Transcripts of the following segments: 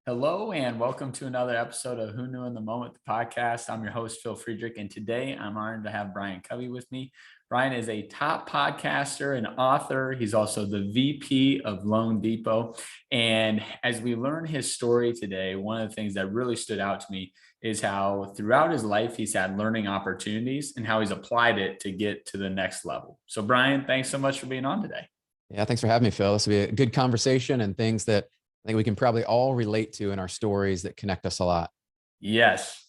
Hello and welcome to another episode of Who Knew in the Moment, the podcast. I'm your host, Phil Friedrich, and today I'm honored to have Brian Covey with me. Brian is a top podcaster and author. He's also the VP of loanDepot. And as we learn his story today, one of the things that really stood out to me is how throughout his life he's had learning opportunities and how he's applied it to get to the next level. So, Brian, thanks so much for being on today. Yeah, thanks for having me, Phil. This will be a good conversation and things that I think we can probably all relate to in our stories that connect us a lot. Yes.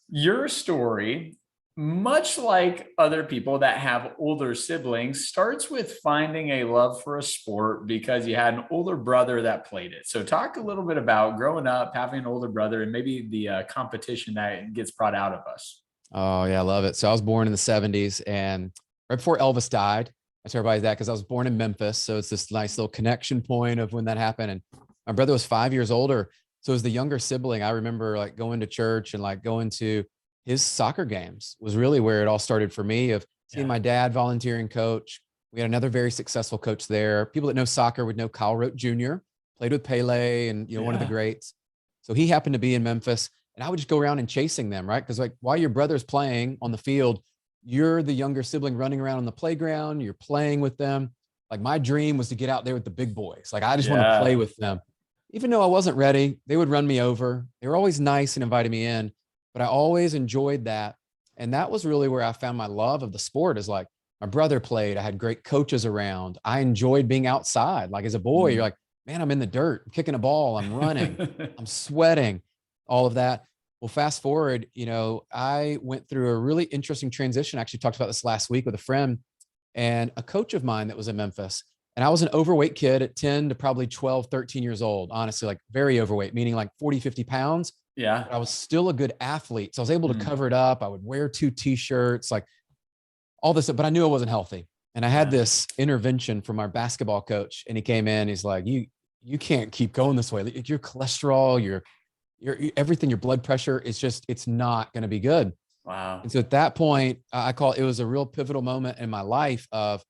Your story, much like other people that have older siblings, starts with finding a love for a sport because you had an older brother that played it. So, talk a little bit about growing up, having an older brother, and maybe the competition that gets brought out of us. Oh, yeah, I love it. So I was born in the 70s and right before Elvis died. I tell everybody that because I was born in Memphis. So it's this nice little connection point of when that happened. And my brother was 5 years older. So as the younger sibling, I remember like going to church and like going to his soccer games was really where it all started for me of seeing my dad volunteering coach. We had another very successful coach there. People that know soccer would know Kyle Rote Jr., played with Pele and, one of the greats. So he happened to be in Memphis and I would just go around and chasing them, right? Because like while your brother's playing on the field, you're the younger sibling running around on the playground, you're playing with them. Like my dream was to get out there with the big boys. Like I just want to play with them. Even though I wasn't ready, they would run me over. They were always nice and invited me in, but I always enjoyed that. And that was really where I found my love of the sport is like my brother played. I had great coaches around. I enjoyed being outside. Like as a boy, you're like, man, I'm in the dirt, I'm kicking a ball, I'm running, I'm sweating, all of that. Well, fast forward, I went through a really interesting transition. I actually talked about this last week with a friend and a coach of mine that was in Memphis. And I was an overweight kid at 10 to probably 12, 13 years old, honestly, like very overweight, meaning like 40, 50 pounds. Yeah. But I was still a good athlete. So I was able to cover it up. I would wear 2 t-shirts, like all this, but I knew I wasn't healthy. And I had this intervention from our basketball coach and he came in, he's like, you can't keep going this way. Your cholesterol, your everything, your blood pressure is just, it's not going to be good. Wow. And so at that point, I call it was a real pivotal moment in my life of,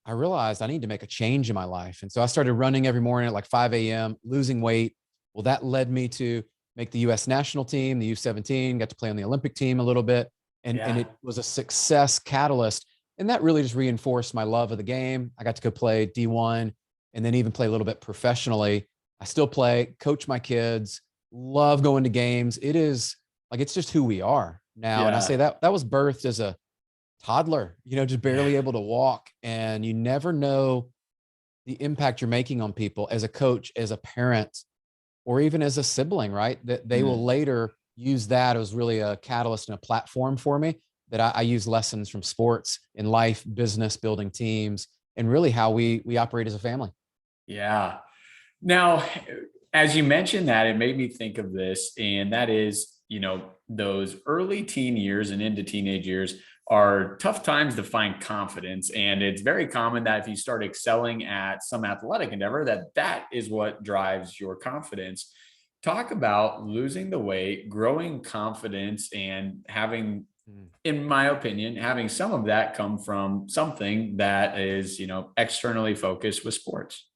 I realized I need to make a change in my life. And so I started running every morning at like 5 a.m., losing weight. Well, that led me to make the US national team, the U17, got to play on the Olympic team a little bit. And it was a success catalyst. And that really just reinforced my love of the game. I got to go play D1 and then even play a little bit professionally. I still play, coach my kids, love going to games. It is like, it's just who we are now. And I say that was birthed as a toddler, just barely able to walk. And you never know the impact you're making on people as a coach, as a parent, or even as a sibling, right? That they will later use that as really a catalyst and a platform for me that I use lessons from sports in life, business, building teams, and really how we operate as a family. Yeah. Now, as you mentioned that, it made me think of this, and that is, those early teen years and into teenage years are tough times to find confidence. And it's very common that if you start excelling at some athletic endeavor, that is what drives your confidence. Talk about losing the weight, growing confidence, and having, in my opinion, having some of that come from something that is, externally focused with sports.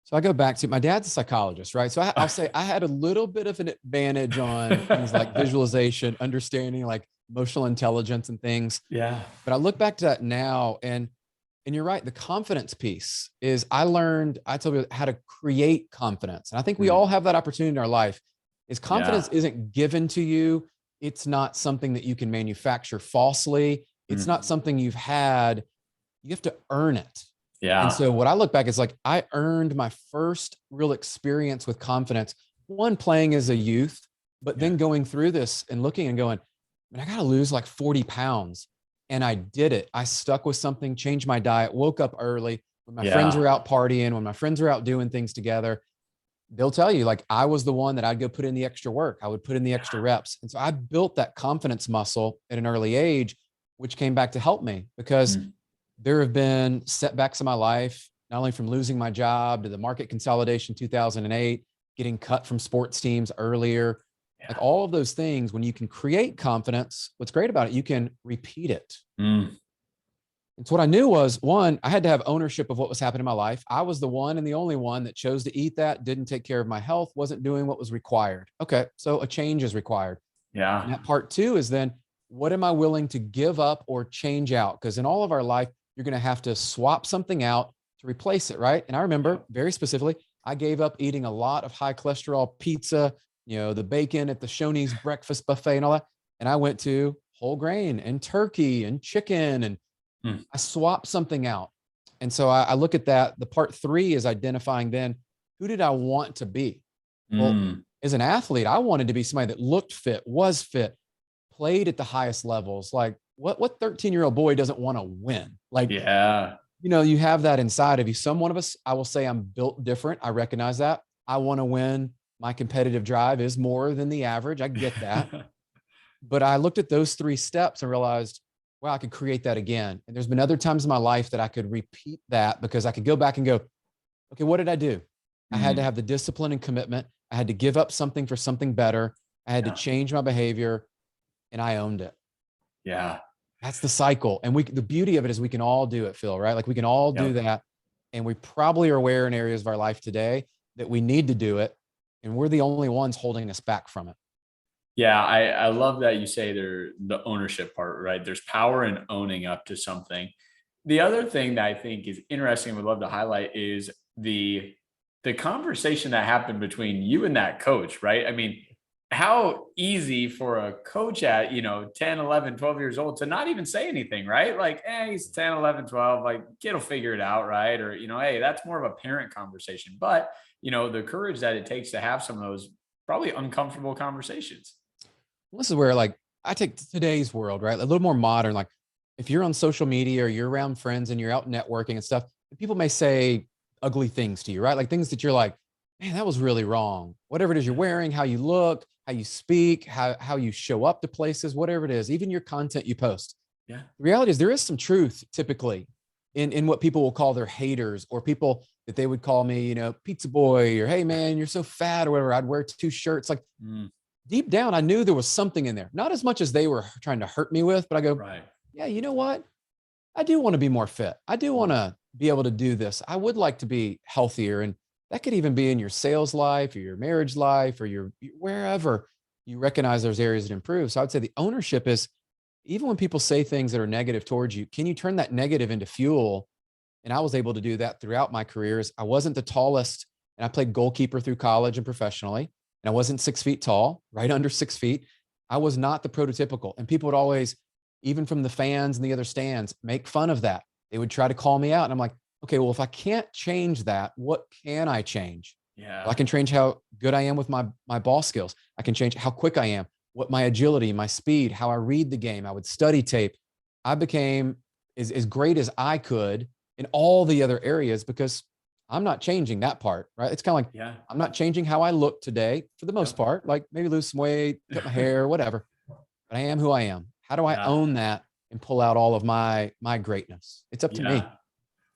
So I go back to my dad's a psychologist, right? So I'll say I had a little bit of an advantage on things like visualization, understanding like emotional intelligence and things. Yeah. But I look back to that now and you're right. The confidence piece is I told you how to create confidence. And I think we all have that opportunity in our life is confidence isn't given to you. It's not something that you can manufacture falsely. It's not something you've had. You have to earn it. Yeah. And so what I look back is like, I earned my first real experience with confidence, one playing as a youth, but then going through this and looking and going, man, I got to lose like 40 pounds. And I did it. I stuck with something, changed my diet, woke up early when my friends were out partying, when my friends were out doing things together. They'll tell you like, I was the one that I'd go put in the extra work. I would put in the extra reps. And so I built that confidence muscle at an early age, which came back to help me because there have been setbacks in my life, not only from losing my job to the market consolidation 2008, getting cut from sports teams earlier, like all of those things. When you can create confidence, what's great about it, you can repeat it. And so what I knew was, one, I had to have ownership of what was happening in my life. I was the one and the only one that chose to eat that, didn't take care of my health, wasn't doing what was required. Okay, so a change is required. And Yeah. that part two is then, what am I willing to give up or change out? Because in all of our life, you're going to have to swap something out to replace it, right? And I remember very specifically, I gave up eating a lot of high cholesterol pizza, the bacon at the Shoney's breakfast buffet and all that. And I went to whole grain and turkey and chicken, and Hmm. I swapped something out. And so I look at that. The part three is identifying then, who did I want to be? Well, Mm. as an athlete, I wanted to be somebody that looked fit, was fit, played at the highest levels. Like what 13-year-old boy doesn't want to win? Like, Yeah. you have that inside of you. Some one of us, I will say I'm built different. I recognize that. I want to win. My competitive drive is more than the average. I get that. But I looked at those three steps and realized, wow, I could create that again. And there's been other times in my life that I could repeat that because I could go back and go, okay, what did I do? I had to Mm. have the discipline and commitment. I had to give up something for something better. I had to Yeah. change my behavior, and I owned it. Yeah. That's the cycle. And the beauty of it is we can all do it, Phil, right? Like we can all do Yep. that. And we probably are aware in areas of our life today that we need to do it. And we're the only ones holding us back from it. Yeah, I love that you say the ownership part, right? There's power in owning up to something. The other thing that I think is interesting, would love to highlight is the conversation that happened between you and that coach, right? I mean, how easy for a coach at, 10, 11, 12 years old to not even say anything, right? Like, hey, he's 10, 11, 12, like kid will figure it out, right? Or, hey, that's more of a parent conversation. But, the courage that it takes to have some of those probably uncomfortable conversations. This is where like I take today's world, right? A little more modern. Like if you're on social media or you're around friends and you're out networking and stuff, people may say ugly things to you, right? Like things that you're like, man, that was really wrong. Whatever it is you're wearing, how you look, how you speak, how you show up to places, whatever it is, even your content you post. Yeah. The reality is there is some truth typically in what people will call their haters or people that they would call me, pizza boy or hey man, you're so fat or whatever. I'd wear two shirts. Like Mm, deep down, I knew there was something in there, not as much as they were trying to hurt me with, but I go, right. yeah, you know what? I do want to be more fit. I do want to be able to do this. I would like to be healthier. And that could even be in your sales life or your marriage life or your wherever you recognize there's areas that improve. So I'd say the ownership is even when people say things that are negative towards you, can you turn that negative into fuel? And I was able to do that throughout my careers. I wasn't the tallest, and I played goalkeeper through college and professionally. And I wasn't 6 feet tall, right under 6 feet. I was not the prototypical. And people would always, even from the fans and the other stands, make fun of that. They would try to call me out. And I'm like, okay, well, if I can't change that, what can I change? Well, I Yeah. can change how good I am with my ball skills. I can change how quick I am, what my agility, my speed, how I read the game. I would study tape. I became as great as I could in all the other areas because I'm not changing that part, right? It's kind of like Yeah. I'm not changing how I look today for the most Yep. part, like maybe lose some weight, cut my hair, whatever. But I am who I am. How do I Yeah. own that and pull out all of my greatness? It's up to Yeah. me.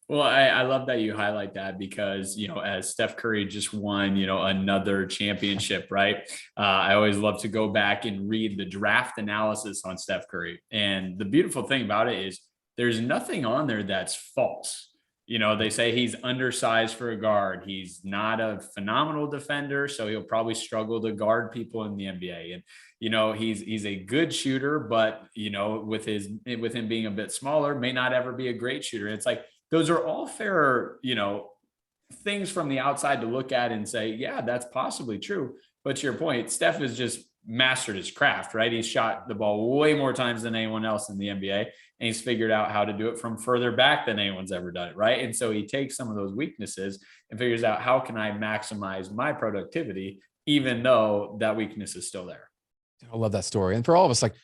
Well, I love that you highlight that because, as Steph Curry just won, another championship, right? I always love to go back and read the draft analysis on Steph Curry. And the beautiful thing about it is there's nothing on there that's false. They say he's undersized for a guard. He's not a phenomenal defender, so he'll probably struggle to guard people in the NBA. And he's a good shooter, but with him being a bit smaller, may not ever be a great shooter. It's like those are all fair, things from the outside to look at and say, yeah, that's possibly true. But to your point, Steph has just mastered his craft, right? He's shot the ball way more times than anyone else in the NBA, and he's figured out how to do it from further back than anyone's ever done it, right? And so he takes some of those weaknesses and figures out how can I maximize my productivity, even though that weakness is still there. I love that story. And for all of us, like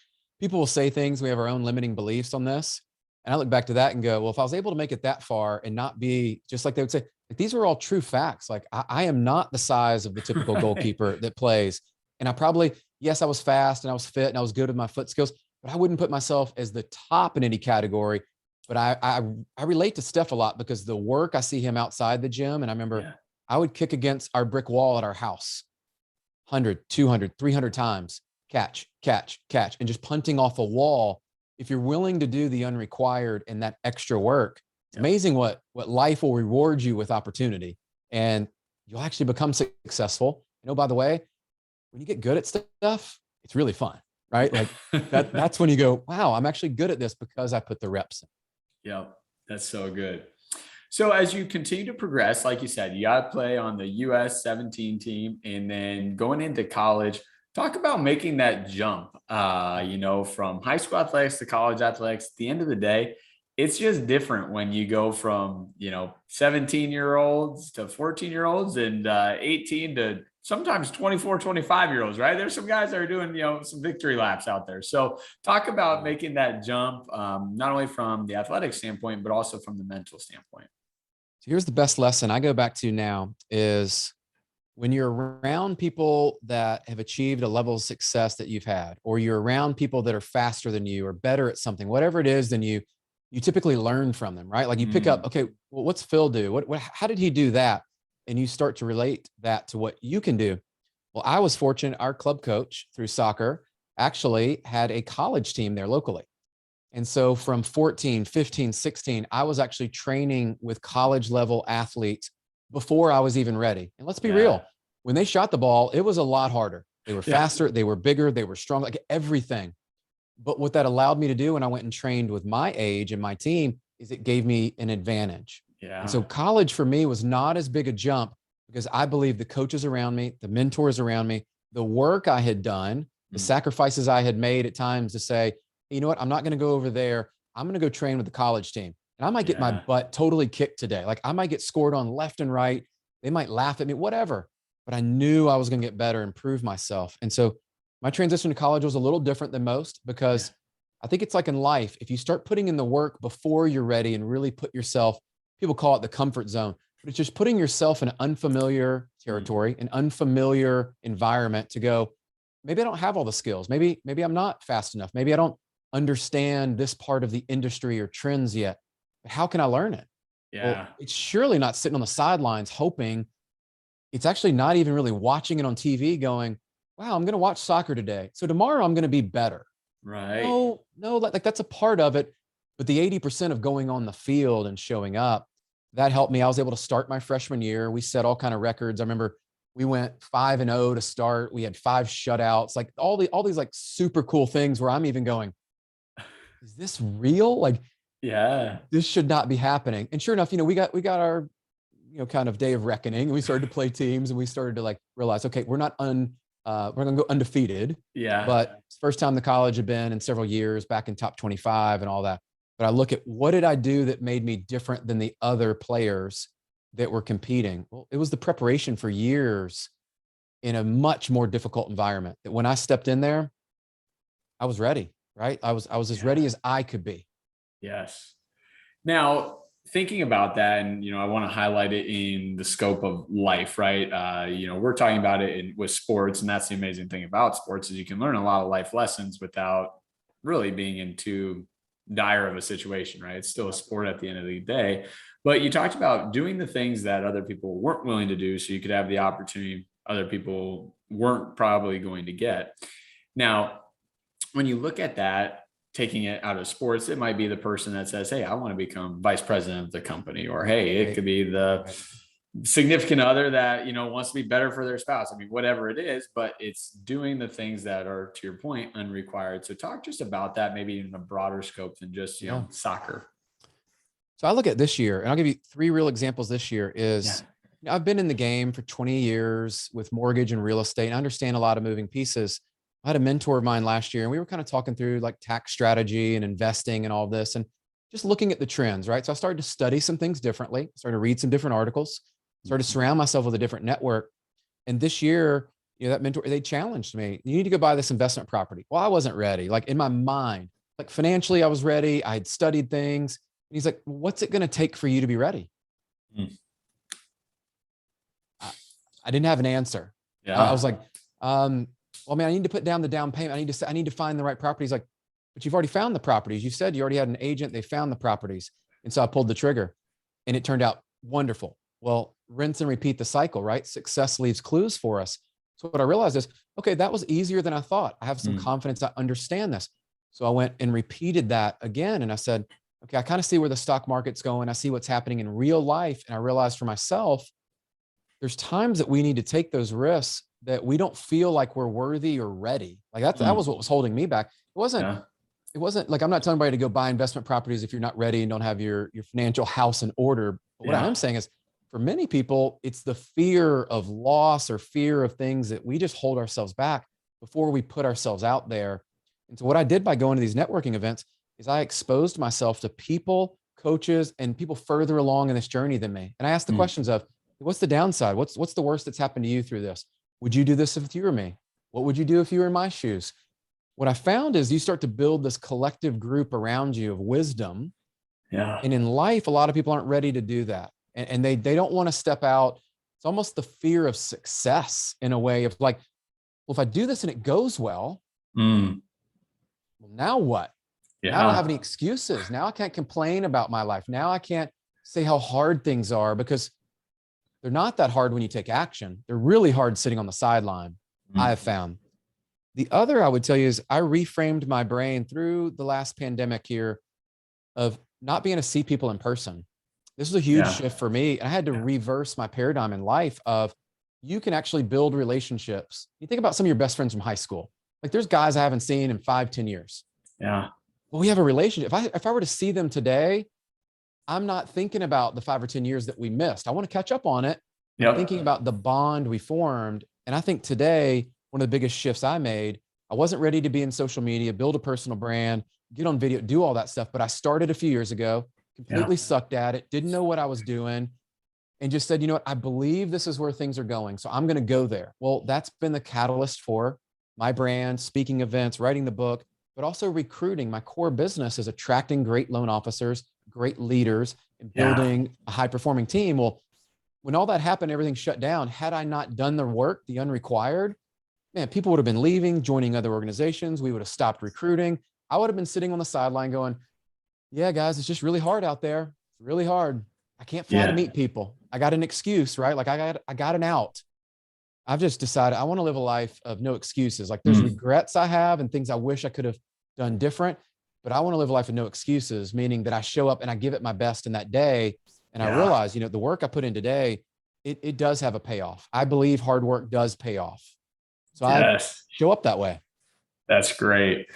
people will say things, we have our own limiting beliefs on this. And I look back to that and go, well, if I was able to make it that far and not be just like they would say, like, these are all true facts. Like I am not the size of the typical Right. goalkeeper that plays. And I probably, yes, I was fast and I was fit and I was good with my foot skills, but I wouldn't put myself as the top in any category. But I relate to Steph a lot because the work I see him outside the gym. And I remember Yeah. I would kick against our brick wall at our house 100, 200, 300 times, catch, catch, catch, and just punting off a wall. if you're willing to do the unrequired and that extra work, it's Yep. amazing what life will reward you with opportunity, and you'll actually become successful. By the way, when you get good at stuff, it's really fun, right? Like that's when you go, wow, I'm actually good at this because I put the reps in. Yeah, that's so good. So as you continue to progress, like you said, you got to play on the US 17 team, and then going into college, talk about making that jump, from high school athletics to college athletics. At the end of the day, it's just different when you go from, 17-year-olds to 14-year-olds and 18 to sometimes 24, 25-year-olds, right? There's some guys that are doing, some victory laps out there. So talk about making that jump, not only from the athletic standpoint, but also from the mental standpoint. So here's the best lesson I go back to now is when you're around people that have achieved a level of success that you've had, or you're around people that are faster than you or better at something, whatever it is, than you typically learn from them, right? Like you pick up, okay, well, what's Phil do? How did he do that? And you start to relate that to what you can do. Well, I was fortunate. Our club coach through soccer actually had a college team there locally. And so from 14, 15, 16, I was actually training with college level athletes before I was even ready. And let's be real, when they shot the ball, it was a lot harder. They were faster, they were bigger, they were strong, like everything. But what that allowed me to do when I went and trained with my age and my team is it gave me an advantage. Yeah. And so college for me was not as big a jump because I believe the coaches around me, the mentors around me, the work I had done, the sacrifices I had made at times to say, you know what, I'm not going to go over there. I'm going to go train with the college team. And I might get my butt totally kicked today. Like I might get scored on left and right. They might laugh at me, whatever. But I knew I was going to get better and prove myself. And so my transition to college was a little different than most because I think it's like in life, if you start putting in the work before you're ready and really put yourself, people call it the comfort zone, but it's just putting yourself in an unfamiliar territory, an unfamiliar environment to go, maybe I don't have all the skills. Maybe I'm not fast enough. Maybe I don't understand this part of the industry or trends yet. But how can I learn it? Yeah. Well, it's surely not sitting on the sidelines hoping. It's actually not even really watching it on TV going, wow, I'm going to watch soccer today, so tomorrow I'm going to be better. Right. No, like that's a part of it. But the 80% of going on the field and showing up, that helped me. I was able to start my freshman year. We set all kind of records. I remember we went 5-0 to start. We had 5 shutouts, like all these like super cool things where I'm even going, is this real? Like, this should not be happening. And sure enough, we got our, kind of day of reckoning, and we started to play teams, and we started to like realize, okay, we're going to go undefeated. Yeah. But it's the first time the college had been in several years, back in top 25 and all that. But I look at what did I do that made me different than the other players that were competing? Well, it was the preparation for years in a much more difficult environment that when I stepped in there, I was ready, right? I was as ready as I could be. Yes. Now, thinking about that, and I want to highlight it in the scope of life, right? We're talking about it with sports, and that's the amazing thing about sports is you can learn a lot of life lessons without really being in too dire of a situation, right? It's still a sport at the end of the day. But you talked about doing the things that other people weren't willing to do, so you could have the opportunity other people weren't probably going to get. Now, when you look at that, taking it out of sports, it might be the person that says, hey, I want to become vice president of the company, or hey, it could be the significant other that wants to be better for their spouse. I mean, whatever it is, but it's doing the things that are, to your point, unrequired. So talk just about that, maybe in a broader scope than just soccer. So I look at this year, and I'll give you 3 real examples this year. I've been in the game for 20 years with mortgage and real estate, and I understand a lot of moving pieces. I had a mentor of mine last year, and we were kind of talking through like tax strategy and investing and all this, and just looking at the trends, right? So I started to study some things differently, started to read some different articles, started to surround myself with a different network. And this year, that mentor, they challenged me, you need to go buy this investment property. Well, I wasn't ready. Like in my mind, like financially, I was ready. I had studied things. And he's like, what's it going to take for you to be ready? I didn't have an answer. I was like, well, man, I need to put down the down payment. I need to find the right properties. Like, but you've already found the properties. You said you already had an agent. They found the properties. And so I pulled the trigger, and it turned out wonderful. Well, rinse and repeat the cycle, right? Success leaves clues for us. So what I realized is, okay, that was easier than I thought. I have some confidence. I understand this. So I went and repeated that again. And I said, okay, I kind of see where the stock market's going. I see what's happening in real life. And I realized for myself, there's times that we need to take those risks that we don't feel like we're worthy or ready. Like that Mm. was what was holding me back. Yeah. It wasn't like, I'm not telling anybody to go buy investment properties if you're not ready and don't have your financial house in order. But what I Yeah. am saying is, for many people, it's the fear of loss or fear of things that we just hold ourselves back before we put ourselves out there. And so what I did by going to these networking events is I exposed myself to people, coaches, and people further along in this journey than me. And I asked the Mm. questions of, what's the downside? What's the worst that's happened to you through this? Would you do this if you were me? What would you do if you were in my shoes? What I found is you start to build this collective group around you of wisdom. Yeah. And in life, a lot of people aren't ready to do that. And they don't want to step out. It's almost the fear of success in a way of like, well, if I do this and it goes well, Mm. well, now what? Now I don't have Yeah. any excuses. Now I can't complain about my life. Now I can't say how hard things are, because they're not that hard when you take action. They're really hard sitting on the sideline, I Mm. have found. The other I would tell you is I reframed my brain through the last pandemic here of not being able to see people in person. This was a huge Yeah. shift for me. And I had to reverse my paradigm in life of, you can actually build relationships. You think about some of your best friends from high school. Like, there's guys I haven't seen in 5, 10 years. Yeah. Well, we have a relationship. If I were to see them today, I'm not thinking about the 5 or 10 years that we missed. I want to catch up on it. I'm thinking Yep. about the bond we formed. And I think today, one of the biggest shifts I made, I wasn't ready to be in social media, build a personal brand, get on video, do all that stuff. But I started a few years ago, Yeah. completely sucked at it, didn't know what I was doing, and just said, you know what, I believe this is where things are going. So I'm going to go there. Well, that's been the catalyst for my brand, speaking events, writing the book, but also recruiting. My core business is attracting great loan officers, great leaders, and Yeah. building a high performing team. Well, when all that happened, everything shut down. Had I not done the work, the unrequired, man, people would have been leaving, joining other organizations. We would have stopped recruiting. I would have been sitting on the sideline going, yeah, guys, it's just really hard out there. It's really hard. I can't fly to Yeah. meet people. I got an excuse, right? Like I got an out. I've just decided I want to live a life of no excuses. Like, there's Mm. regrets I have and things I wish I could have done different, but I want to live a life of no excuses, meaning that I show up and I give it my best in that day. And I Yeah. realize, the work I put in today, it does have a payoff. I believe hard work does pay off. So I Yes. show up that way. That's great.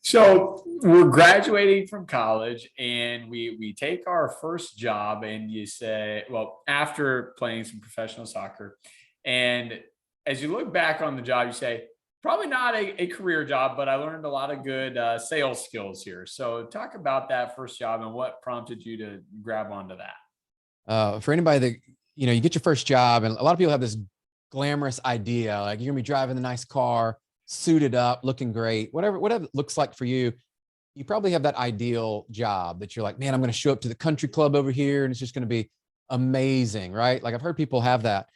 So we're graduating from college and we take our first job, and you say, well, after playing some professional soccer, and as you look back on the job, you say, probably not a career job, but I learned a lot of good sales skills here. So talk about that first job and what prompted you to grab onto that. For anybody that, you get your first job, and a lot of people have this glamorous idea, like you're gonna be driving a nice car, suited up, looking great, whatever it looks like for you. You probably have that ideal job that you're like, man, I'm going to show up to the country club over here and it's just going to be amazing, right? Like, I've heard people have that.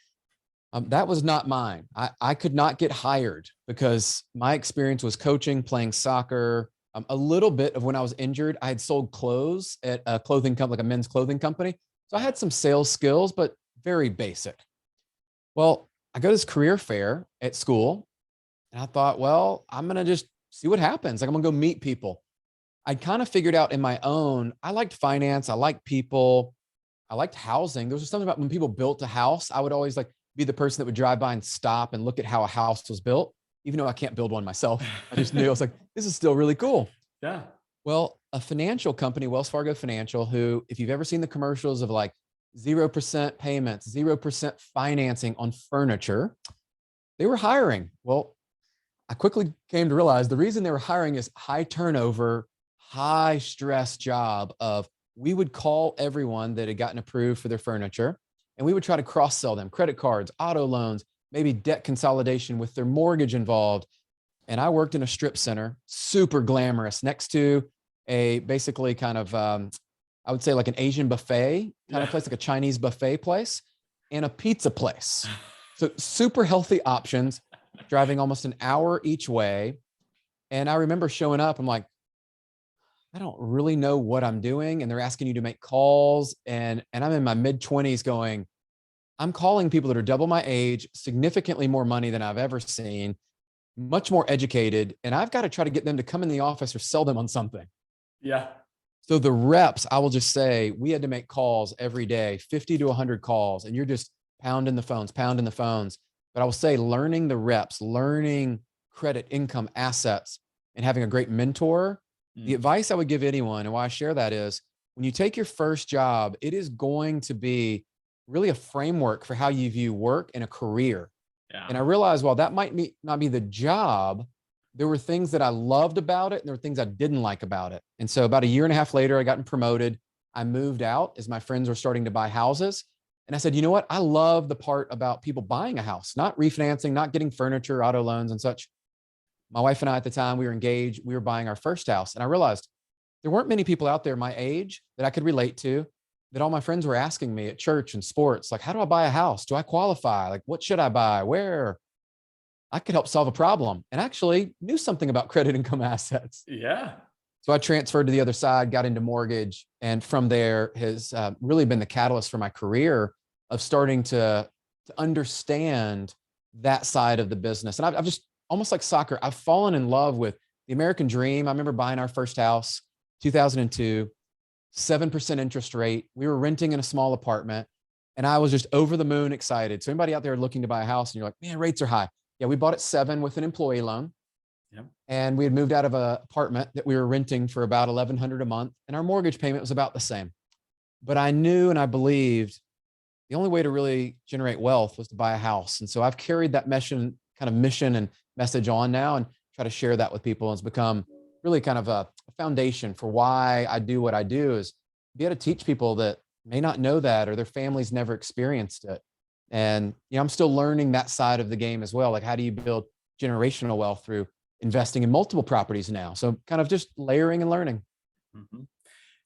That was not mine. I could not get hired because my experience was coaching, playing soccer. A little bit of when I was injured, I had sold clothes at a clothing company, like a men's clothing company. So I had some sales skills, but very basic. Well, I go to this career fair at school and I thought, well, I'm going to just see what happens. Like, I'm going to go meet people. I kind of figured out in my own, I liked finance. I liked people. I liked housing. There was something about when people built a house, I would always like be the person that would drive by and stop and look at how a house was built, even though I can't build one myself. I just knew, I was like, this is still really cool. Yeah. Well, a financial company, Wells Fargo Financial, who, if you've ever seen the commercials of like 0% payments, 0% financing on furniture, they were hiring. Well, I quickly came to realize the reason they were hiring is high turnover, high stress job of, we would call everyone that had gotten approved for their furniture, and we would try to cross sell them credit cards, auto loans, maybe debt consolidation with their mortgage involved. And I worked in a strip center, super glamorous, next to a basically kind of, I would say like an Asian buffet kind of Yeah. place, like a Chinese buffet place and a pizza place. So super healthy options, driving almost an hour each way. And I remember showing up, I'm like, I don't really know what I'm doing. And they're asking you to make calls. And I'm in my mid-20s going, I'm calling people that are double my age, significantly more money than I've ever seen. much more educated, and I've got to try to get them to come in the office or sell them on something. Yeah. So the reps, I will just say, we had to make calls every day, 50 to 100 calls, and you're just pounding the phones, pounding the phones. But I will say, learning the reps, learning credit, income, assets, and having a great mentor. The advice I would give anyone, and why I share that is, when you take your first job, it is going to be really a framework for how you view work and a career. And I Yeah. realized while that might not be the job, there were things that I loved about it and there were things I didn't like about it. And so about a year and a half later, I got promoted. I moved out as my friends were starting to buy houses. And I said, you know what? I love the part about people buying a house, not refinancing, not getting furniture, auto loans and such. My wife and I at the time, we were engaged, we were buying our first house. And I realized there weren't many people out there my age that I could relate to, that all my friends were asking me at church and sports, like, how do I buy a house? Do I qualify? Like, what should I buy? Where? I could help solve a problem, and actually knew something about credit, income, assets. Yeah. So I transferred to the other side, got into mortgage. And from there has really been the catalyst for my career of starting to understand that side of the business. And I've just, almost like soccer, I've fallen in love with the American dream. I remember buying our first house, 2002, 7% interest rate. We were renting in a small apartment and I was just over the moon excited. So anybody out there looking to buy a house and you're like, man, rates are high. Yeah, we bought at 7 with an employee loan. Yep. And we had moved out of an apartment that we were renting for about $1,100 a month. And our mortgage payment was about the same. But I knew and I believed the only way to really generate wealth was to buy a house. And so I've carried that mission and message on now and try to share that with people. And it's become really kind of a foundation for why I do what I do, is be able to teach people that may not know that or their families never experienced it. And I'm still learning that side of the game as well. Like, how do you build generational wealth through investing in multiple properties now? So kind of just layering and learning. Mhm.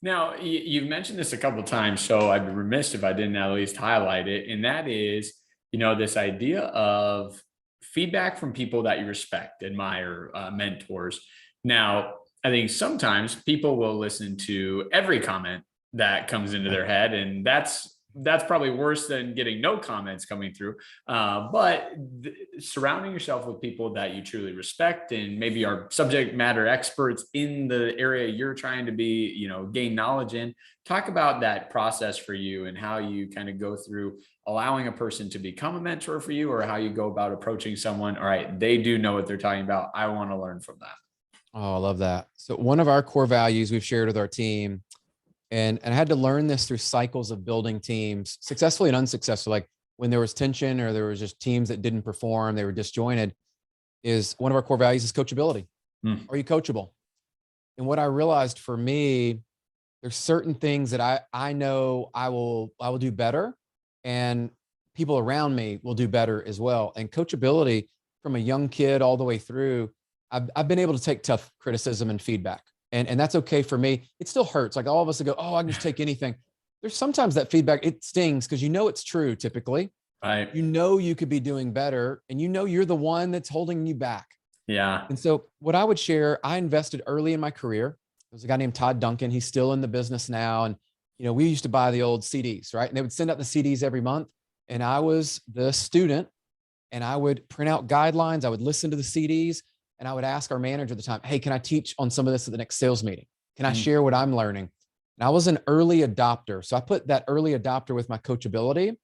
Now, you've mentioned this a couple of times, so I'd be remiss if I didn't at least highlight it. And that is, this idea of feedback from people that you respect, admire, mentors. Now, I think sometimes people will listen to every comment that comes into their head, and that's probably worse than getting no comments coming through. But surrounding yourself with people that you truly respect and maybe are subject matter experts in the area you're trying to be, gain knowledge in. Talk about that process for you and how you kind of go through allowing a person to become a mentor for you, or how you go about approaching someone. All right, they do know what they're talking about. I want to learn from that. Oh, I love that. So one of our core values we've shared with our team, and I had to learn this through cycles of building teams, successfully and unsuccessful. Like when there was tension or there was just teams that didn't perform, they were disjointed, is one of our core values is coachability. Are you coachable? And what I realized for me, there's certain things that I know I will do better, and people around me will do better as well. And coachability, from a young kid all the way through, I've been able to take tough criticism and feedback. And that's okay for me. It still hurts. Like all of us that go, oh, I can just take anything. There's sometimes that feedback, it stings because it's true typically. Right. You could be doing better, and you're the one that's holding you back. Yeah. And so what I would share, I invested early in my career. There's a guy named Todd Duncan. He's still in the business now. And, we used to buy the old CDs, right? And they would send out the CDs every month. And I was the student, and I would print out guidelines. I would listen to the CDs, and I would ask our manager at the time, hey, can I teach on some of this at the next sales meeting? Can I share what I'm learning? And I was an early adopter. So I put that early adopter with my coachability,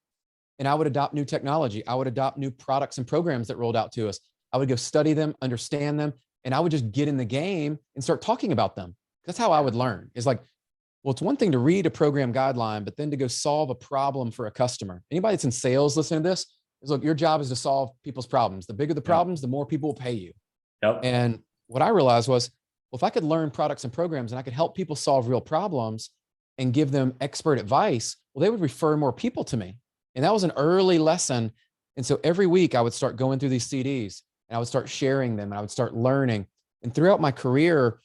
and I would adopt new technology. I would adopt new products and programs that rolled out to us. I would go study them, understand them, and I would just get in the game and start talking about them. That's how I would learn. It's like, well, it's one thing to read a program guideline, but then to go solve a problem for a customer. Anybody that's in sales listening to this is, look, your job is to solve people's problems. The bigger the problems, the more people will pay you. Yep. And what I realized was, well, if I could learn products and programs and I could help people solve real problems and give them expert advice, well, they would refer more people to me. And that was an early lesson. And so every week I would start going through these CDs and I would start sharing them and I would start learning. And throughout my career,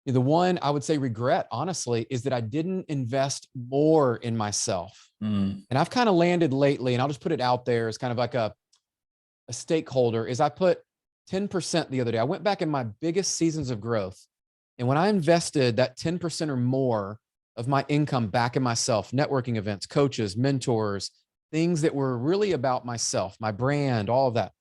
the one I would say regret, honestly, is that I didn't invest more in myself. And I've kind of landed lately, and I'll just put it out there as kind of like a stakeholder, is I put 10% the other day. I went back in my biggest seasons of growth. And when I invested that 10% or more of my income back in myself, networking events, coaches, mentors, things that were really about myself, my brand, all of that,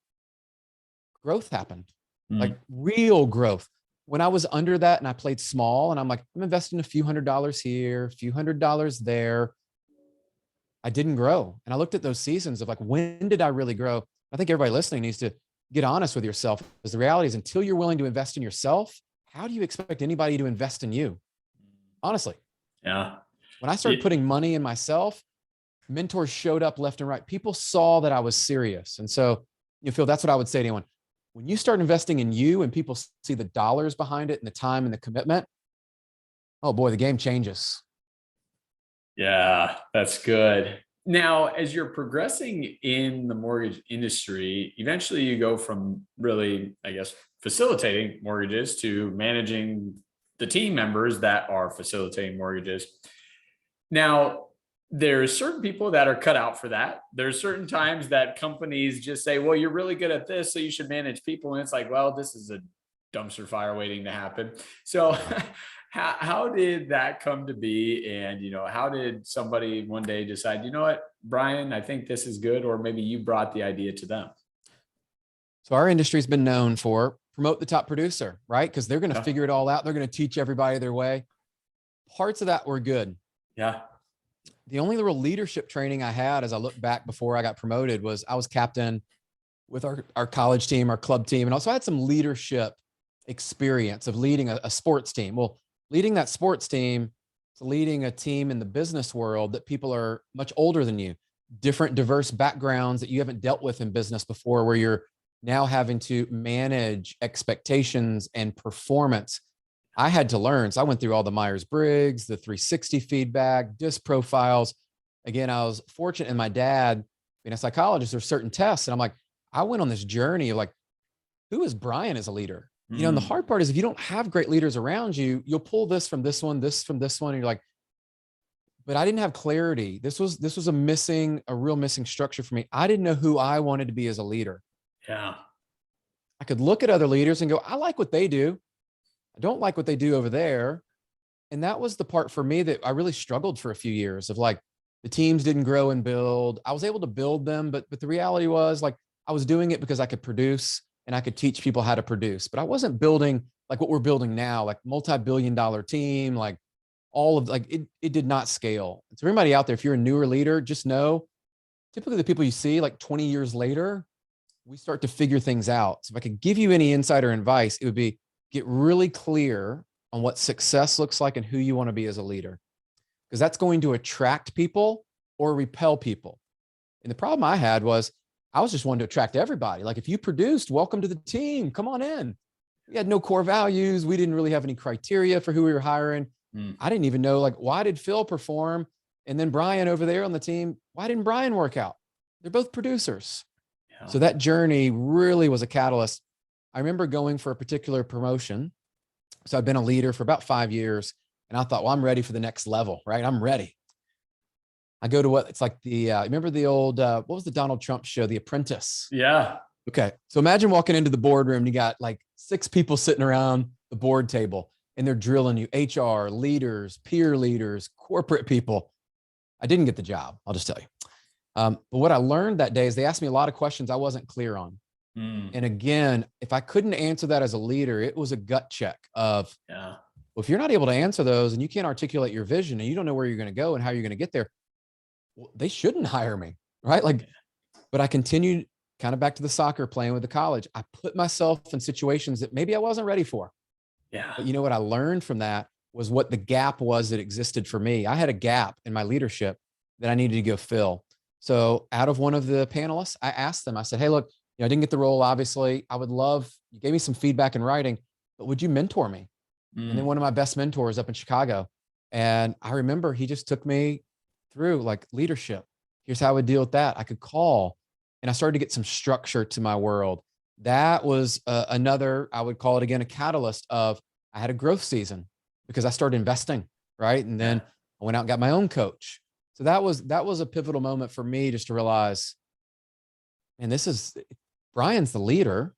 growth happened. like real growth. When I was under that and I played small and I'm like, I'm investing a few $100s here, a few $100s there, I didn't grow. And I looked at those seasons of like, when did I really grow? I think everybody listening needs to get honest with yourself, because the reality is, until you're willing to invest in yourself, how do you expect anybody to invest in you? Honestly. Yeah. When I started putting money in myself, mentors showed up left and right. People saw that I was serious. And so, you feel that's what I would say to anyone. When you start investing in you and people see the dollars behind it and the time and the commitment, oh boy, the game changes. Yeah, that's good. Now, as you're progressing in the mortgage industry, eventually you go from really, I guess, facilitating mortgages to managing the team members that are facilitating mortgages. Now, there's certain people that are cut out for that. There's certain times that companies just say, well, you're really good at this, so you should manage people. And it's like, well, this is a dumpster fire waiting to happen. So how did that come to be? And, how did somebody one day decide, you know what, Brian, I think this is good, or maybe you brought the idea to them? So our industry's been known for promote the top producer, right? Because they're going to figure it all out. They're going to teach everybody their way. Parts of that were good. Yeah. The only real leadership training I had, as I look back before I got promoted, was I was captain with our college team, our club team. And also I had some leadership experience of leading a sports team. Well, leading that sports team to leading a team in the business world that people are much older than you, different diverse backgrounds that you haven't dealt with in business before, where you're now having to manage expectations and performance. I had to learn. So I went through all the Myers-Briggs, the 360 feedback, DISC profiles. Again, I was fortunate in my dad being a psychologist. There's certain tests. And I'm like, I went on this journey of like, who is Brian as a leader? And the hard part is, if you don't have great leaders around you, you'll pull this from this one, this from this one. And you're like, but I didn't have clarity. This was a real missing structure for me. I didn't know who I wanted to be as a leader. Yeah. I could look at other leaders and go, I like what they do. I don't like what they do over there. And that was the part for me that I really struggled for a few years of like, the teams didn't grow and build. I was able to build them, but the reality was like, I was doing it because I could produce and I could teach people how to produce, but I wasn't building like what we're building now, like multi-billion-dollar team, like all of like, it did not scale. So everybody out there, if you're a newer leader, just know, typically the people you see like 20 years later, we start to figure things out. So if I could give you any insider advice, it would be, get really clear on what success looks like and who you want to be as a leader, because that's going to attract people or repel people. And the problem I had was I was just wanting to attract everybody. Like, if you produced, welcome to the team, come on in. We had no core values. We didn't really have any criteria for who we were hiring. I didn't even know, like, why did Phil perform? And then Brian over there on the team, why didn't Brian work out? They're both producers. Yeah. So that journey really was a catalyst. I remember going for a particular promotion. So I've been a leader for about 5 years, and I thought, well, I'm ready for the next level, right? I'm ready. I go to what it's like remember the old, what was the Donald Trump show? The Apprentice. Yeah. Okay. So imagine walking into the boardroom, you got like 6 people sitting around the board table and they're drilling you, HR leaders, peer leaders, corporate people. I didn't get the job. I'll just tell you. But what I learned that day is they asked me a lot of questions I wasn't clear on. And again, if I couldn't answer that as a leader, it was a gut check of, well, if you're not able to answer those and you can't articulate your vision and you don't know where you're going to go and how you're going to get there, well, they shouldn't hire me, right? Like, but I continued kind of back to the soccer playing with the college. I put myself in situations that maybe I wasn't ready for. Yeah. But you know what I learned from that was what the gap was that existed for me. I had a gap in my leadership that I needed to go fill. So out of one of the panelists, I asked them, I said, hey, look, I didn't get the role. Obviously, I would love, you gave me some feedback in writing, but would you mentor me? And then one of my best mentors up in Chicago. And I remember he just took me through like leadership. Here's how I would deal with that. I could call, and I started to get some structure to my world. That was another, I would call it again, a catalyst of, I had a growth season because I started investing, right? And then I went out and got my own coach. So that was a pivotal moment for me, just to realize, and Brian's the leader.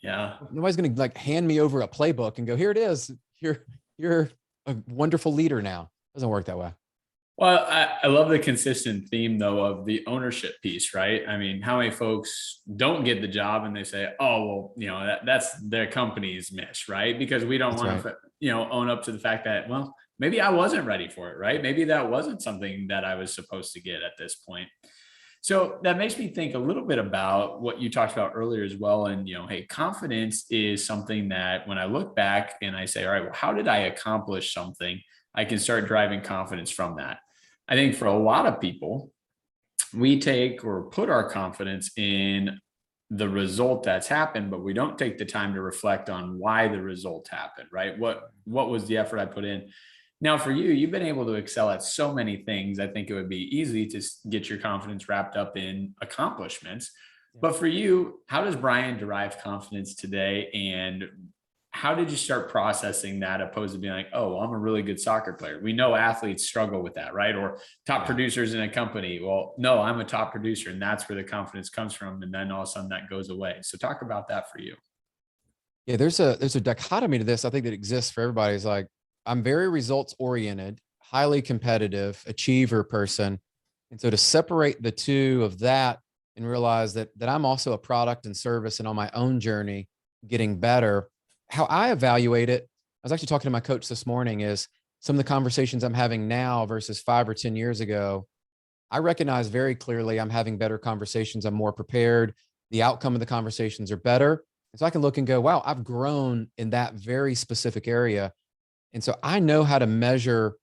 Yeah. Nobody's going to like hand me over a playbook and go, here it is. You're a wonderful leader now. It doesn't work that way. Well, I love the consistent theme though of the ownership piece, right? I mean, how many folks don't get the job and they say, "Oh, well, that's their company's miss," right? Because we don't That's want right. to, own up to the fact that, well, maybe I wasn't ready for it, right? Maybe that wasn't something that I was supposed to get at this point. So that makes me think a little bit about what you talked about earlier as well. And, hey, confidence is something that when I look back and I say, all right, well, how did I accomplish something? I can start driving confidence from that. I think for a lot of people, we take or put our confidence in the result that's happened, but we don't take the time to reflect on why the result happened, right? What was the effort I put in? Now, for you, you've been able to excel at so many things. I think it would be easy to get your confidence wrapped up in accomplishments. Yeah. But for you, how does Brian derive confidence today? And how did you start processing that opposed to being like, oh, well, I'm a really good soccer player? We know athletes struggle with that, right? Or top Yeah. producers in a company. Well, no, I'm a top producer, and that's where the confidence comes from. And then all of a sudden that goes away. So talk about that for you. Yeah, there's a dichotomy to this I think that exists for everybody. Is like I'm very results oriented, highly competitive, achiever person. And so to separate the two of that and realize that I'm also a product and service and on my own journey getting better, how I evaluate it, I was actually talking to my coach this morning, is some of the conversations I'm having now versus 5 or 10 years ago. I recognize very clearly I'm having better conversations. I'm more prepared. The outcome of the conversations are better. And so I can look and go, wow, I've grown in that very specific area. And so I know how to measure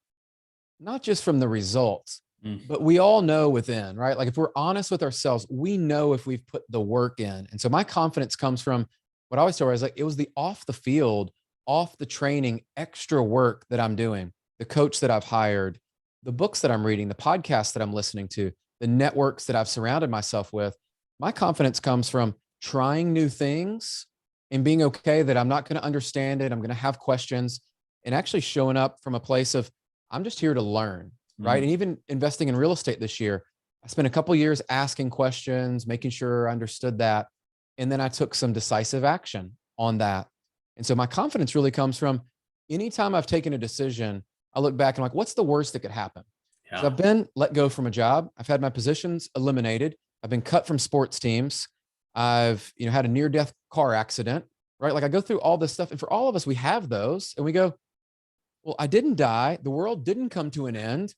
not just from the results, Mm. but we all know within, right? Like if we're honest with ourselves, we know if we've put the work in. And so my confidence comes from what I always tell her is like, it was the off the field, off the training, extra work that I'm doing, the coach that I've hired, the books that I'm reading, the podcasts that I'm listening to, the networks that I've surrounded myself with. My confidence comes from trying new things and being okay that I'm not going to understand it. I'm going to have questions and actually showing up from a place of, I'm just here to learn, right? Mm. And even investing in real estate this year, I spent a couple of years asking questions, making sure I understood that. And then I took some decisive action on that. And so my confidence really comes from anytime I've taken a decision, I look back and I'm like, what's the worst that could happen? So Yeah. I've been let go from a job. I've had my positions eliminated. I've been cut from sports teams. I've, had a near death car accident, right? Like I go through all this stuff. And for all of us, we have those and we go, well, I didn't die. The world didn't come to an end.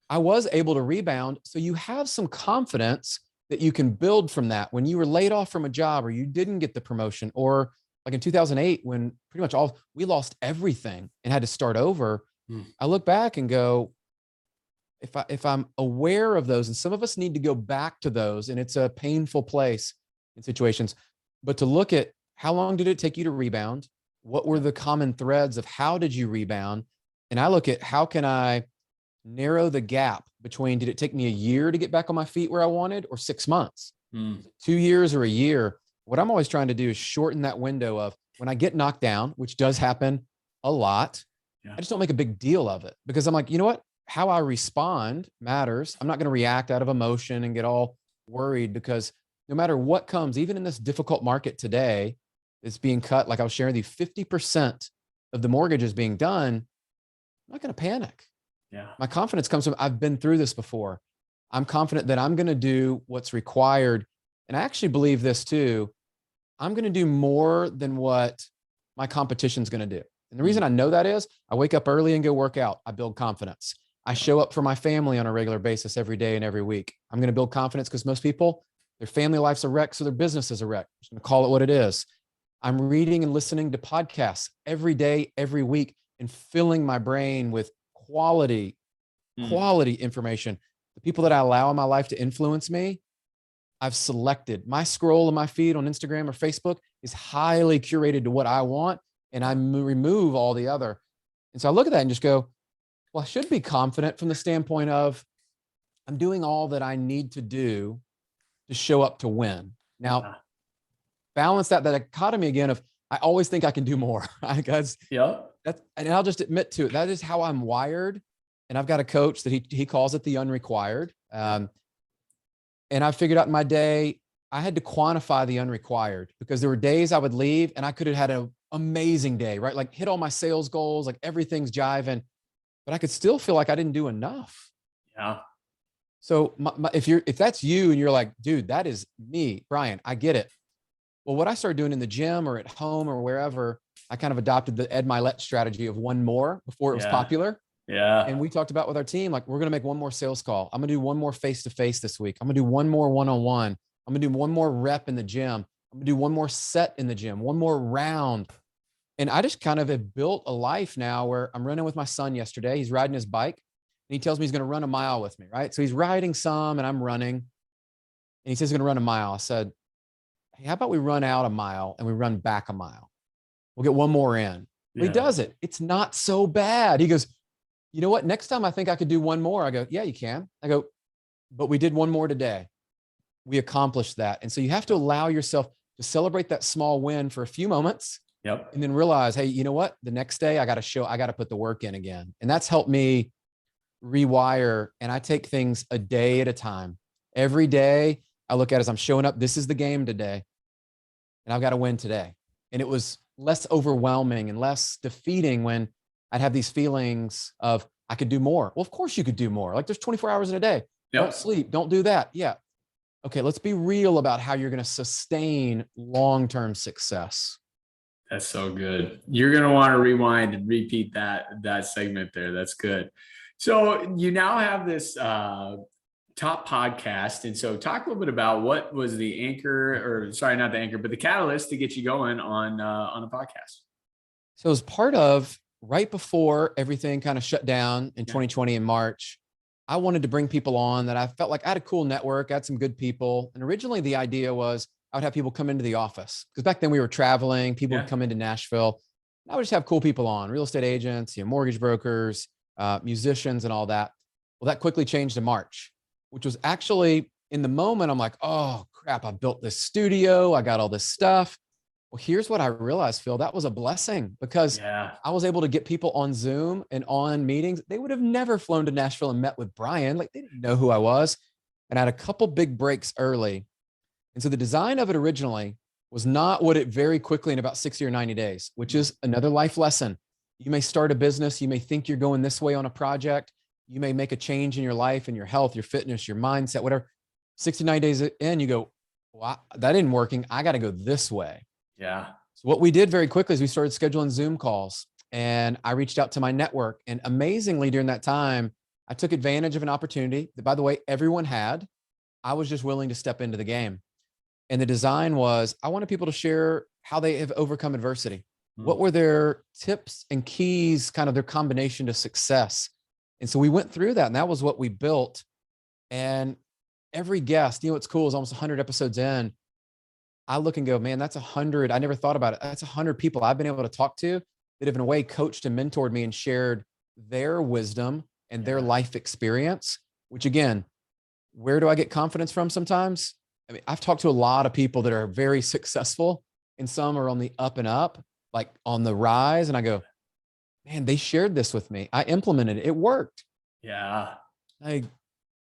I was able to rebound. So you have some confidence that you can build from that. When you were laid off from a job or you didn't get the promotion, or like in 2008, when pretty much we lost everything and had to start over, Mm. I look back and go, if I'm aware of those, and some of us need to go back to those, and it's a painful place in situations, but to look at how long did it take you to rebound? What were Yeah. the common threads of how did you rebound? And I look at how can I narrow the gap between, did it take me a year to get back on my feet where I wanted, or 6 months, Mm. 2 years, or a year? What I'm always trying to do is shorten that window of when I get knocked down, which does happen a lot. Yeah. I just don't make a big deal of it because I'm like, you know what? How I respond matters. I'm not going to react out of emotion and get all worried because no matter what comes, even in this difficult market today, it's being cut. Like I was sharing, the 50% of the mortgage is being done. I'm not going to panic. Yeah. My confidence comes from I've been through this before. I'm confident that I'm going to do what's required. And I actually believe this too. I'm going to do more than what my competition's going to do. And the reason Mm. I know that is I wake up early and go work out. I build confidence. I Yeah. show up for my family on a regular basis every day and every week. I'm going to build confidence because most people, their family life's a wreck, so their business is a wreck. I'm just going to call it what it is. I'm reading and listening to podcasts every day, every week, and filling my brain with quality, Mm. quality information. The people that I allow in my life to influence me, I've selected. My scroll of my feed on Instagram or Facebook is highly curated to what I want, and I remove all the other. And so I look at that and just go, well, I should be confident from the standpoint of I'm doing all that I need to do to show up to win. Now, Yeah. balance that dichotomy again of I always think I can do more. Because Yep. and I'll just admit to it. That is how I'm wired. And I've got a coach that he calls it the unrequired. And I figured out in my day, I had to quantify the unrequired because there were days I would leave and I could have had an amazing day, right? Like hit all my sales goals, like everything's jiving, but I could still feel like I didn't do enough. Yeah. So if that's you and you're like, dude, that is me, Brian, I get it. Well, what I started doing in the gym or at home or wherever, I kind of adopted the Ed Milet strategy of one more before it was Yeah. popular. Yeah. And we talked about with our team, like, we're going to make one more sales call. I'm going to do one more face-to-face this week. I'm going to do one more one-on-one. I'm going to do one more rep in the gym. I'm going to do one more set in the gym, one more round. And I just kind of have built a life now where I'm running with my son yesterday. He's riding his bike and he tells me he's going to run a mile with me. Right. So he's riding some and I'm running and he says he's going to run a mile. I said, hey, how about we run out a mile and we run back a mile? We'll get one more in. Well, he Yeah. does it. It's not so bad. He goes, you know what? Next time I think I could do one more. I go, yeah, you can. I go, but we did one more today. We accomplished that. And so you have to allow yourself to celebrate that small win for a few moments. Yep. And then realize, hey, you know what? The next day I got to put the work in again. And that's helped me rewire. And I take things a day at a time. Every day I look at it as I'm showing up. This is the game today. And I've got to win today. And it was less overwhelming and less defeating when I'd have these feelings of I could do more. Well, of course you could do more. Like, there's 24 hours in a day. Yep. Don't sleep. Don't do that. Yeah. Okay. Let's be real about how you're going to sustain long-term success. That's so good. You're going to want to rewind and repeat that segment there. That's good. So you now have this top podcast. And so talk a little bit about what was the anchor, or sorry, not the anchor, but the catalyst to get you going on a podcast. So as part of right before everything kind of shut down in 2020 in March, I wanted to bring people on that I felt like I had a cool network. I had some good people. And originally the idea was I would have people come into the office because back then we were traveling. People would come into Nashville. I would just have cool people on, real estate agents, mortgage brokers, musicians and all that. Well, that quickly changed in March, which was actually in the moment. I'm like, oh crap, I built this studio. I got all this stuff. Well, here's what I realized, Phil, that was a blessing because I was able to get people on Zoom and on meetings. They would have never flown to Nashville and met with Brian. Like, they didn't know who I was. And I had a couple big breaks early. And so the design of it originally was not what it very quickly in about 60 or 90 days, which is another life lesson. You may start a business. You may think you're going this way on a project. You may make a change in your life and your health, your fitness, your mindset, whatever. 69 days in, you go, well, that isn't working. I got to go this way. Yeah. So what we did very quickly is we started scheduling Zoom calls and I reached out to my network. And amazingly, during that time, I took advantage of an opportunity that, by the way, everyone had. I was just willing to step into the game. And the design was, I wanted people to share how they have overcome adversity. What were their tips and keys, kind of their combination to success? And so we went through that, and that was what we built. And every guest, what's cool is almost 100 episodes in, I look and go, man, that's 100. I never thought about it. That's 100 people I've been able to talk to that have in a way coached and mentored me and shared their wisdom and their life experience, which again, where do I get confidence from sometimes? I mean, I've talked to a lot of people that are very successful and some are on the up and up, like on the rise. And I go, man, they shared this with me. I implemented it. It worked. Yeah.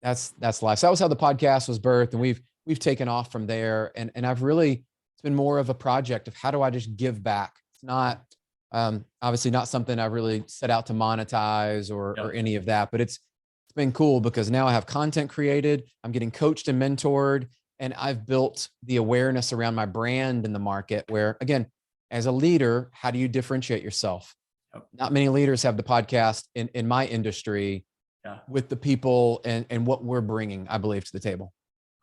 That's life. So that was how the podcast was birthed. And we've taken off from there. And it's been more of a project of how do I just give back? It's not, obviously not something I really set out to monetize or any of that, but it's been cool because now I have content created. I'm getting coached and mentored. And I've built the awareness around my brand in the market where, again, as a leader, how do you differentiate yourself? Not many leaders have the podcast in my industry with the people and what we're bringing, I believe, to the table.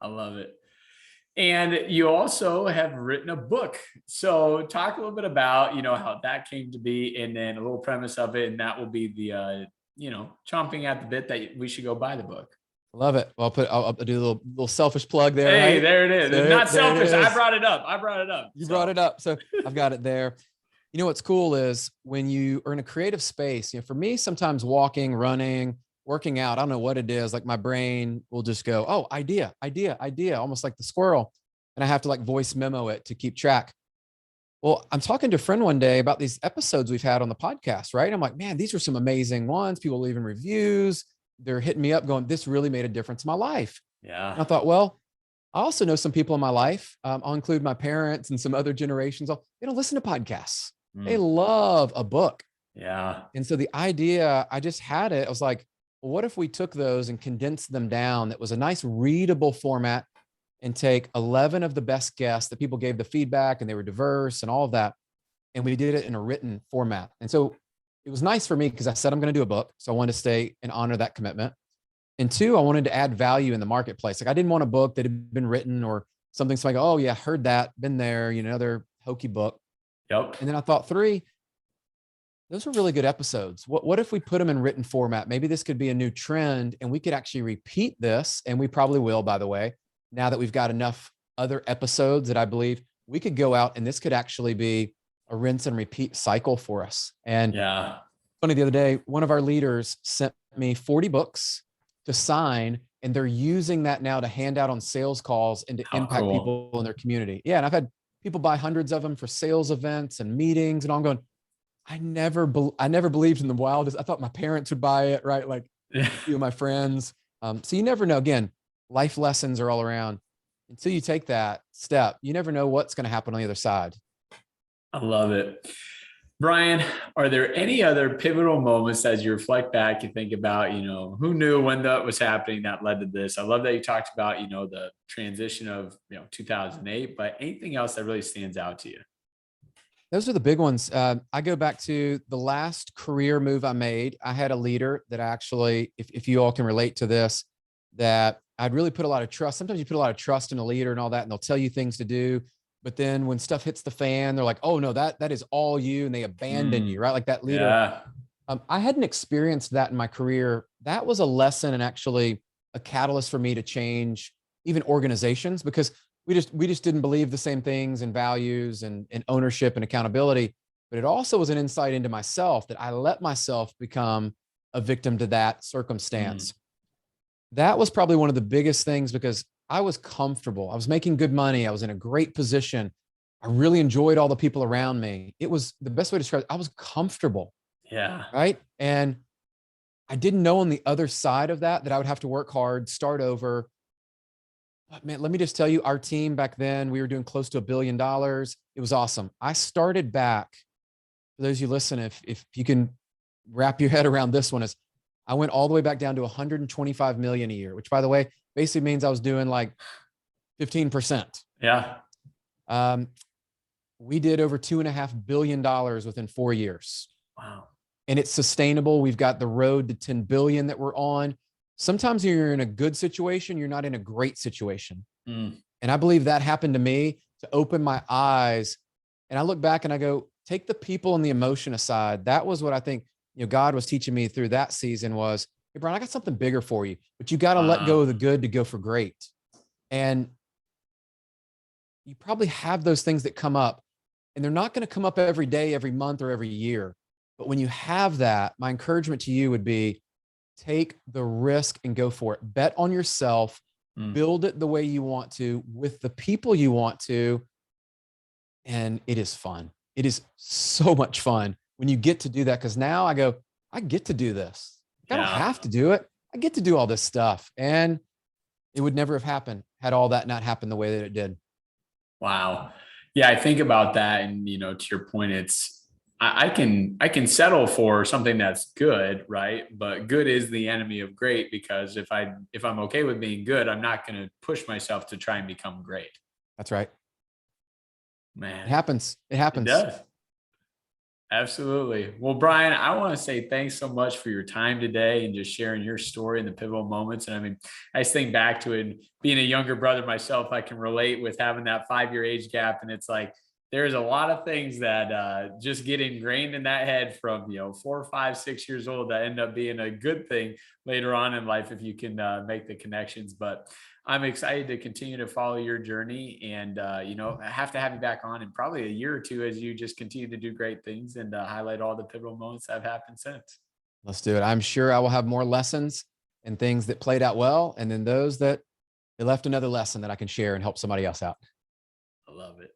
I love it. And you also have written a book. So talk a little bit about, how that came to be and then a little premise of it. And that will be the, chomping at the bit that we should go buy the book. Love it. Well, I'll do a little selfish plug there. Hey, right? there it is. There, Not there selfish. I brought it up. You brought it up. So I've got it there. What's cool is when you are in a creative space, for me, sometimes walking, running, working out, I don't know what it is. Like my brain will just go, oh, idea, almost like the squirrel. And I have to like voice memo it to keep track. Well, I'm talking to a friend one day about these episodes we've had on the podcast, right? I'm like, man, these are some amazing ones. People leaving reviews. They're hitting me up going, this really made a difference in my life. Yeah. And I thought, well, I also know some people in my life. I'll include my parents and some other generations. They don't listen to podcasts. They love a book. Yeah. And so the idea, I just had it. I was like, well, what if we took those and condensed them down? That was a nice readable format, and take 11 of the best guests that people gave the feedback and they were diverse and all of that. And we did it in a written format. And so it was nice for me because I said, I'm going to do a book. So I wanted to stay and honor that commitment. And two, I wanted to add value in the marketplace. Like I didn't want a book that had been written or something. So I go, oh yeah, heard that, been there, another hokey book. Yep. And then I thought, three, those are really good episodes. What if we put them in written format? Maybe this could be a new trend and we could actually repeat this. And we probably will, by the way, now that we've got enough other episodes that I believe we could go out and this could actually be a rinse and repeat cycle for us. And Yeah. funny, the other day, one of our leaders sent me 40 books to sign, and they're using that now to hand out on sales calls and to How impact cool. people in their community. Yeah. And I've had people buy hundreds of them for sales events and meetings, and I'm going, I never believed in the wildest. I thought my parents would buy it, right? Like a few of my friends. So you never know. Again, life lessons are all around. Until you take that step, you never know what's going to happen on the other side. I love it. Brian, are there any other pivotal moments as you reflect back, you think about, who knew when that was happening that led to this? I love that you talked about, the transition of, 2008, but anything else that really stands out to you? Those are the big ones. I go back to the last career move I made. I had a leader that actually, if you all can relate to this, that I'd really put a lot of trust. Sometimes you put a lot of trust in a leader and all that, and they'll tell you things to do. But then when stuff hits the fan, they're like, oh no, that is all you. And they abandon you, right? Like that leader. Yeah. I hadn't experienced that in my career. That was a lesson and actually a catalyst for me to change even organizations, because we just didn't believe the same things and values and ownership and accountability. But it also was an insight into myself that I let myself become a victim to that circumstance. That was probably one of the biggest things, because I was comfortable. I was making good money. I was in a great position. I really enjoyed all the people around me. It was the best way to describe it. I was comfortable. Yeah. Right. And I didn't know on the other side of that I would have to work hard, start over. But man, let me just tell you, our team back then, we were doing close to $1 billion. It was awesome. I started back, for those of you listen, if you can wrap your head around this one, is I went all the way back down to 125 million a year, which by the way, basically means I was doing like 15%. Yeah. We did over $2.5 billion within 4 years. Wow. And it's sustainable. We've got the road to 10 billion that we're on. Sometimes you're in a good situation, you're not in a great situation. And I believe that happened to me to open my eyes. And I look back and I go, take the people and the emotion aside. That was what I think, God was teaching me through that season was, hey, Brian, I got something bigger for you, but you got to let go of the good to go for great. And you probably have those things that come up, and they're not going to come up every day, every month, or every year. But when you have that, my encouragement to you would be, take the risk and go for it. Bet on yourself, build it the way you want to, with the people you want to. And it is fun. It is so much fun when you get to do that. Because now I go, I get to do this. I don't have to do it. I get to do all this stuff. And it would never have happened had all that not happened the way that it did. Wow. Yeah. I think about that. And, to your point, I can settle for something that's good, right? But good is the enemy of great, because if I'm okay with being good, I'm not going to push myself to try and become great. That's right. Man, it happens. It happens. It does. Absolutely. Well, Brian, I want to say thanks so much for your time today and just sharing your story and the pivotal moments. And I mean, I just think back to it, and being a younger brother myself, I can relate with having that 5-year age gap. And it's like, there's a lot of things that just get ingrained in that head from, 4, 5, 6 years old that end up being a good thing later on in life if you can make the connections. But I'm excited to continue to follow your journey, and, I have to have you back on in probably a year or two as you just continue to do great things and highlight all the pivotal moments that have happened since. Let's do it. I'm sure I will have more lessons and things that played out well, and then those that they left another lesson that I can share and help somebody else out. I love it.